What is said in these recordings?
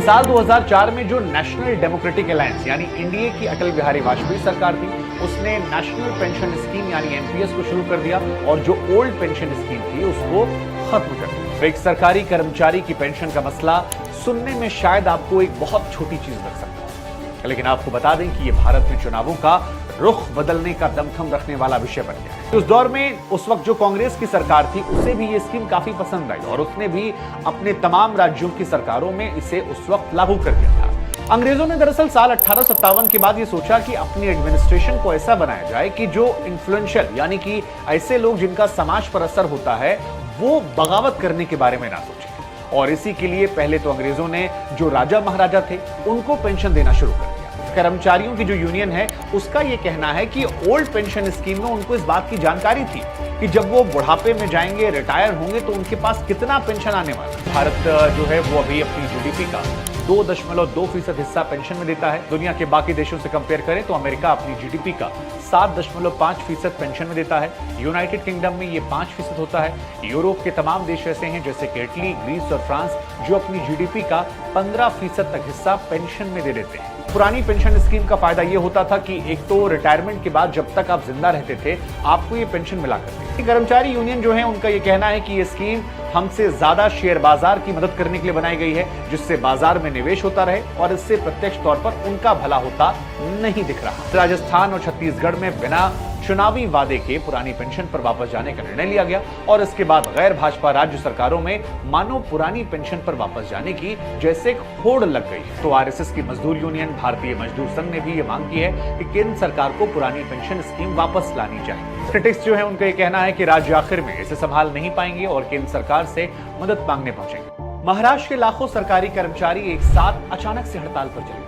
साल 2004 में जो नेशनल डेमोक्रेटिक अलायंस यानी एनडीए की अटल बिहारी वाजपेयी सरकार थी, उसने नेशनल पेंशन स्कीम यानी एनपीएस को शुरू कर दिया और जो ओल्ड पेंशन स्कीम थी उसको खत्म कर दिया। एक सरकारी कर्मचारी की पेंशन का मसला सुनने में शायद आपको एक बहुत छोटी चीज लग सकता है, लेकिन आपको बता दें कि ये भारत में चुनावों का रुख बदलने का दमखम रखने वाला विषय बन गया है। उस दौर में उस वक्त जो कांग्रेस की सरकार थी उसे भी ये स्कीम काफी पसंद आई और उसने भी अपने तमाम राज्यों की सरकारों में इसे उस वक्त लागू कर दिया था। अंग्रेजों ने दरअसल साल 1857 के बाद ये सोचा कि अपनी एडमिनिस्ट्रेशन को ऐसा बनाया जाए कि जो इन्फ्लुएंशियल यानी कि ऐसे लोग जिनका समाज पर असर होता है वो बगावत करने के बारे में ना सोचें। और इसी के लिए पहले तो अंग्रेजों ने जो राजा महाराजा थे उनको पेंशन देना शुरू कर दिया। कर्मचारियों की जो यूनियन है उसका यह कहना है कि ओल्ड पेंशन स्कीम में उनको इस बात की जानकारी थी कि जब वो बुढ़ापे में जाएंगे, रिटायर होंगे तो उनके पास कितना पेंशन आने वाला। भारत जो है वो अभी अपनी जीडीपी का 2.2% हिस्सा पेंशन में देता है। दुनिया के बाकी देशों से कंपेयर करें तो अमेरिका अपनी जीडीपी का 7.5% पेंशन में देता है। यूनाइटेड किंगडम में ये 5% होता है। यूरोप के तमाम देश ऐसे हैं जैसे कि इटली, ग्रीस और फ्रांस जो अपनी जीडीपी का 15% तक हिस्सा पेंशन में दे देते हैं। पुरानी पेंशन स्कीम का फायदा यह होता था कि एक तो रिटायरमेंट के बाद जब तक आप जिंदा रहते थे आपको ये पेंशन मिला करती थी। कर्मचारी यूनियन जो है उनका यह कहना है कि ये स्कीम हमसे ज्यादा शेयर बाजार की मदद करने के लिए बनाई गई है जिससे बाजार में निवेश होता रहे और इससे प्रत्यक्ष तौर पर उनका भला होता नहीं दिख रहा। राजस्थान और छत्तीसगढ़ में बिना चुनावी वादे के पुरानी पेंशन पर वापस जाने का निर्णय लिया गया और इसके बाद गैर भाजपा राज्य सरकारों में मानो पुरानी पेंशन पर वापस जाने की जैसे एक होड़ लग गई। तो आरएसएस की मजदूर यूनियन भारतीय मजदूर संघ ने भी ये मांग की है कि केंद्र सरकार को पुरानी पेंशन स्कीम वापस लानी चाहिए। क्रिटिक्स जो है उनका ये कहना है कि राज्य आखिर में इसे संभाल नहीं पाएंगे और केंद्र सरकार से मदद मांगने पहुंचेंगे। महाराष्ट्र के लाखों सरकारी कर्मचारी एक साथ अचानक से हड़ताल पर चले।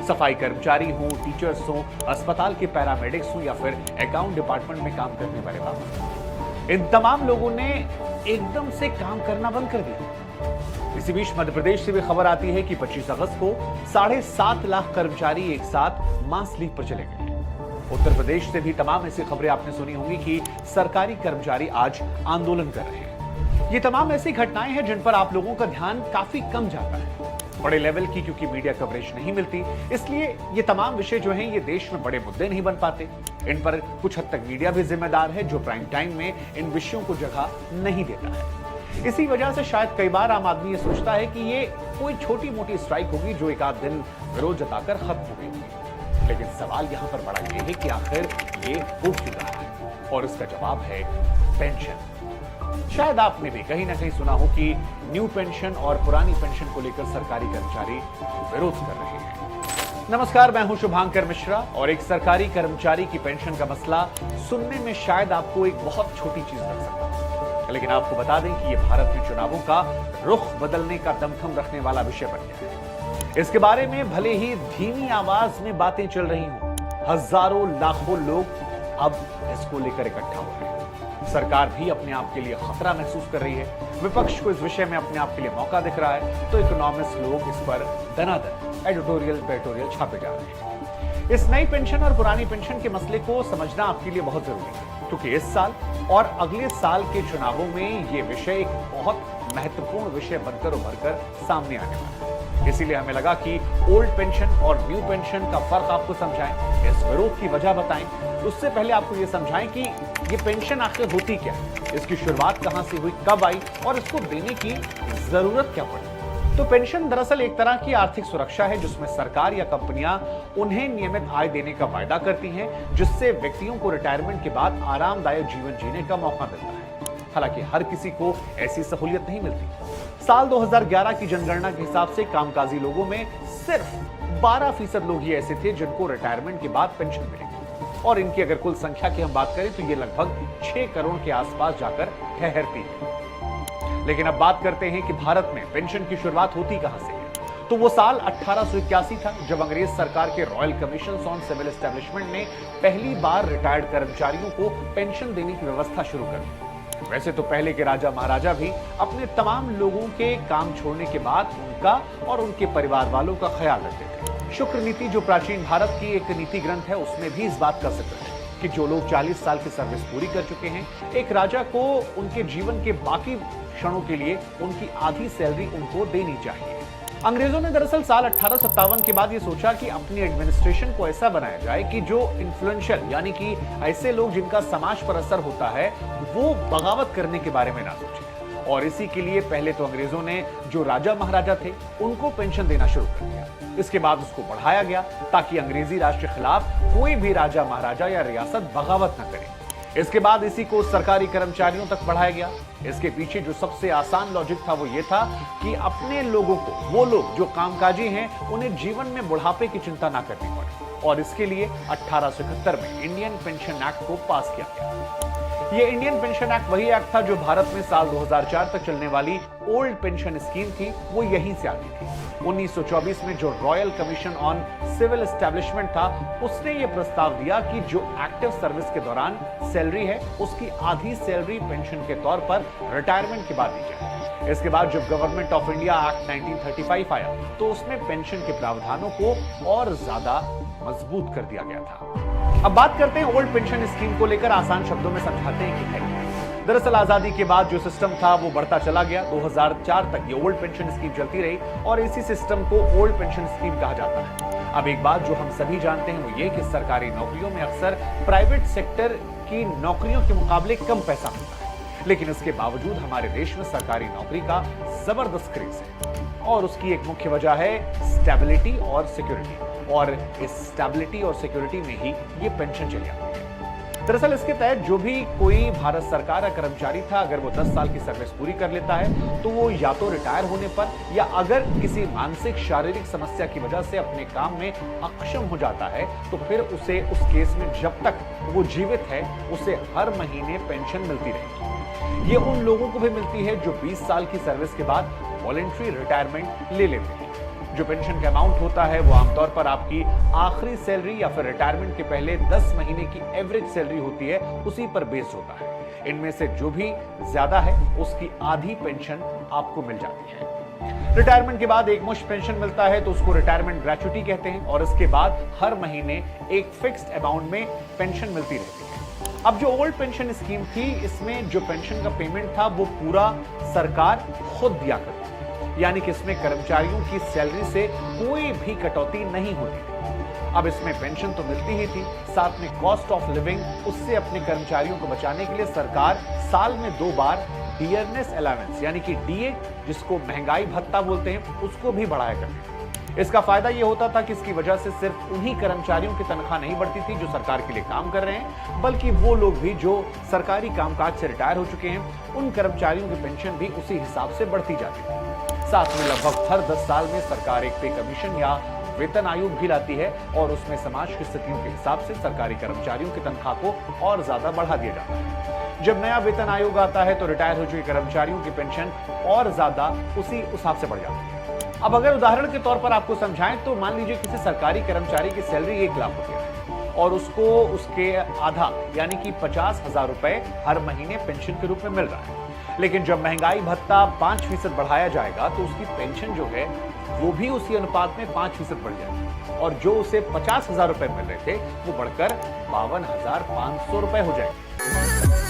सफाई कर्मचारी हो, टीचर्स हो, अस्पताल के पैरामेडिक्स हो या फिर अकाउंट डिपार्टमेंट में काम करने वाले बाबू, इन तमाम लोगों ने एकदम से काम करना बंद कर दिया। इसी बीच मध्य प्रदेश से भी खबर आती है कि 25 अगस्त को 7.5 लाख कर्मचारी एक साथ मास लीव पर चले गए। उत्तर प्रदेश से भी तमाम ऐसी खबरें आपने सुनी होंगी कि सरकारी कर्मचारी आज आंदोलन कर रहे हैं। ये तमाम ऐसी घटनाएं हैं जिन पर आप लोगों का ध्यान काफी कम जाता है। बड़े लेवल की क्योंकि मीडिया कवरेज नहीं मिलती, इसलिए ये तमाम विषय जो हैं ये देश में बड़े मुद्दे नहीं बन पाते। इन पर कुछ हद तक मीडिया भी जिम्मेदार है जो प्राइम टाइम में इन विषयों को जगह नहीं देता है। इसी वजह से शायद कई बार आम आदमी ये सोचता है कि ये कोई छोटी मोटी स्ट्राइक होगी जो एक आध दिन विरोध जताकर खत्म हो गई। लेकिन सवाल यहाँ पर बड़ा ये है कि आखिर ये हो क्यों रहा है और इसका जवाब है पेंशन। शायद आपने भी कहीं ना कहीं सुना हो कि न्यू पेंशन और पुरानी पेंशन को लेकर सरकारी कर्मचारी विरोध कर रहे हैं। नमस्कार, मैं हूं शुभांकर मिश्रा और एक सरकारी कर्मचारी की पेंशन का मसला सुनने में शायद आपको एक बहुत छोटी चीज लग सकता है, लेकिन आपको बता दें कि यह भारत में चुनावों का रुख बदलने का दमखम रखने वाला विषय बन गया है। इसके बारे में भले ही धीमी आवाज में बातें चल रही हों, हजारों लाखों लोग अब इसको लेकर इकट्ठा हो रहे हैं। सरकार भी अपने आप के लिए खतरा महसूस कर रही है, विपक्ष को इस विषय में अपने आप के लिए मौका दिख रहा है, तो इकोनॉमिस्ट लोग इस पर दनादन एडिटोरियल छापे जा रहे हैं। इस नई पेंशन और पुरानी पेंशन के मसले को समझना आपके लिए बहुत जरूरी है क्योंकि इस साल और अगले साल के चुनावों में ये विषय एक बहुत महत्वपूर्ण विषय बनकर उभर कर सामने आने वाला है। इसीलिए हमें लगा कि ओल्ड पेंशन और न्यू पेंशन का फर्क आपको समझाएं, इस विरोध की वजह बताएं। उससे पहले आपको ये समझाएं कि ये पेंशन आखिर होती क्या है, इसकी शुरुआत कहां से हुई, कब आई और इसको देने की जरूरत क्या पड़ी। तो पेंशन दरअसल एक तरह की आर्थिक सुरक्षा है जिसमें सरकार या कंपनियां उन्हें नियमित आय देने का वायदा करती हैं जिससे व्यक्तियों को रिटायरमेंट के बाद आरामदायक जीवन जीने का मौका मिलता है। हालांकि हर किसी को ऐसी सहूलियत नहीं मिलती। साल 2011 की जनगणना के हिसाब से कामकाजी लोगों में सिर्फ 12% लोग ही ऐसे थे जिनको रिटायरमेंट के बाद पेंशन मिलेगी और इनकी अगर कुल संख्या की हम बात करें तो ये लगभग 6 करोड़ के आसपास जाकर ठहरती है। लेकिन अब बात करते हैं कि भारत में पेंशन की शुरुआत होती कहां से है। तो वो साल 1881 था जब अंग्रेज सरकार के royal commission on civil establishment ने पहली बार रिटायर्ड कर्मचारियों को पेंशन देने की व्यवस्था शुरू कर दी। वैसे तो पहले के राजा महाराजा भी अपने तमाम लोगों के काम छोड़ने के बाद उनका और उनके परिवार वालों का ख्याल रखते थे। शुक्र नीति जो प्राचीन भारत की एक नीति ग्रंथ है उसमें भी इस बात का जिक्र है कि जो लोग 40 साल की सर्विस पूरी कर चुके हैं, एक राजा को उनके जीवन के बाकी क्षणों के लिए उनकी आधी सैलरी उनको देनी चाहिए। अंग्रेजों ने दरअसल साल 1857 के बाद ये सोचा कि अपनी एडमिनिस्ट्रेशन को ऐसा बनाया जाए कि जो इन्फ्लुएंशियल यानी कि ऐसे लोग जिनका समाज पर असर होता है वो बगावत करने के बारे में ना सोचे। और इसी के लिए पहले तो अंग्रेजों ने जो राजा महाराजा थे उनको पेंशन देना शुरू कर दिया। इसके बाद उसको बढ़ाया गया ताकि अंग्रेजी राज के खिलाफ कोई भी राजा महाराजा या रियासत बगावत न करे। इसके बाद इसी को सरकारी कर्मचारियों तक बढ़ाया गया। इसके पीछे जो सबसे आसान लॉजिक था वो ये था कि अपने लोगों को, वो लोग जो कामकाजी हैं, उन्हें जीवन में बुढ़ापे की चिंता ना करनी पड़े। और इसके लिए 1871 में इंडियन पेंशन एक्ट को पास किया गया। ये इंडियन पेंशन एक्ट वही एक्ट था जो भारत में साल 2004 तक चलने वाली ओल्ड पेंशन स्कीम थी, वो यहीं से आती थी। 1924 में जो royal commission on civil establishment था, उसने ये प्रस्ताव दिया कि जो एक्टिव सर्विस के दौरान सैलरी है उसकी आधी सैलरी पेंशन के तौर पर रिटायरमेंट के बाद दी जाए। इसके बाद जब गवर्नमेंट ऑफ इंडिया एक्ट 1935 आया तो उसमें पेंशन के प्रावधानों को और ज्यादा मजबूत कर दिया गया था। अब बात करते हैं ओल्ड पेंशन स्कीम को लेकर, आसान शब्दों में समझाते हैं कि है। दरअसल आजादी के बाद जो सिस्टम था वो बढ़ता चला गया। 2004 तक ये ओल्ड पेंशन स्कीम चलती रही और इसी सिस्टम को ओल्ड पेंशन स्कीम कहा जाता है। अब एक बात जो हम सभी जानते हैं वो ये कि सरकारी नौकरियों में अक्सर प्राइवेट सेक्टर की नौकरियों के मुकाबले कम पैसा मिलता है, लेकिन इसके बावजूद हमारे देश में सरकारी नौकरी का जबरदस्त क्रेज है। और उसकी एक मुख्य वजह है स्टेबिलिटी और सिक्योरिटी, और इस स्टेबिलिटी और सिक्योरिटी में ही ये पेंशन चली आती है। दरअसल इसके तहत जो भी कोई भारत सरकार का कर्मचारी था, अगर वो 10 साल की सर्विस पूरी कर लेता है तो वो या तो रिटायर होने पर या अगर किसी मानसिक शारीरिक समस्या की वजह से अपने काम में अक्षम हो जाता है तो फिर उसे उस केस में जब तक वो जीवित है उसे हर महीने पेंशन मिलती रहेगी। ये उन लोगों को भी मिलती है जो 20 साल की सर्विस के बाद वॉलंटरी रिटायरमेंट ले लेते हैं। जो पेंशन का अमाउंट होता है वो आमतौर पर आपकी आखिरी सैलरी या फिर रिटायरमेंट के पहले 10 महीने की एवरेज सैलरी होती है, उसी पर बेस्ड होता है। इनमें से जो भी ज्यादा है उसकी आधी पेंशन आपको मिल जाती है। रिटायरमेंट के बाद एक मुश्त पेंशन मिलता है तो उसको रिटायरमेंट ग्रेच्युटी कहते हैं, और इसके बाद हर महीने एक फिक्स्ड अमाउंट में पेंशन मिलती रहती है। अब जो ओल्ड पेंशन स्कीम थी, इसमें जो पेंशन का पेमेंट था वो पूरा सरकार खुद दिया करती, यानी कि इसमें कर्मचारियों की सैलरी से कोई भी कटौती नहीं होती थी। अब इसमें पेंशन तो मिलती ही थी, साथ में कॉस्ट ऑफ लिविंग उससे अपने कर्मचारियों को बचाने के लिए सरकार साल में 2 बार डियरनेस अलाउंस यानी कि डीए, जिसको महंगाई भत्ता बोलते हैं, उसको भी बढ़ाया करती थी। इसका फायदा यह होता था कि इसकी वजह से सिर्फ उन्हीं कर्मचारियों की तनख्वाह नहीं बढ़ती थी जो सरकार के लिए काम कर रहे हैं, बल्कि वो लोग भी जो सरकारी कामकाज से रिटायर हो चुके हैं, उन कर्मचारियों की पेंशन भी उसी हिसाब से बढ़ती जाती थी। साथ में लगभग हर 10 साल में सरकार एक पे कमीशन या वेतन आयोग भी लाती है और उसमें समाज की स्थितियों के हिसाब से सरकारी कर्मचारियों की तनख्वाह को और ज्यादा बढ़ा दिया जाता है। जब नया वेतन आयोग आता है तो रिटायर हो चुके कर्मचारियों की पेंशन और ज्यादा उसी हिसाब से बढ़ जाती है। अब अगर उदाहरण के तौर पर आपको समझाएं तो मान लीजिए किसी सरकारी कर्मचारी की सैलरी 1 लाख होती है और उसको उसके आधा यानी कि 50,000 रुपए हर महीने पेंशन के रूप में मिल रहा है। लेकिन जब महंगाई भत्ता 5% बढ़ाया जाएगा तो उसकी पेंशन जो है वो भी उसी अनुपात में 5% बढ़ जाएगी, और जो उसे 50,000 रुपए मिल रहे थे वो बढ़कर 52,500 रुपए हो जाएंगे।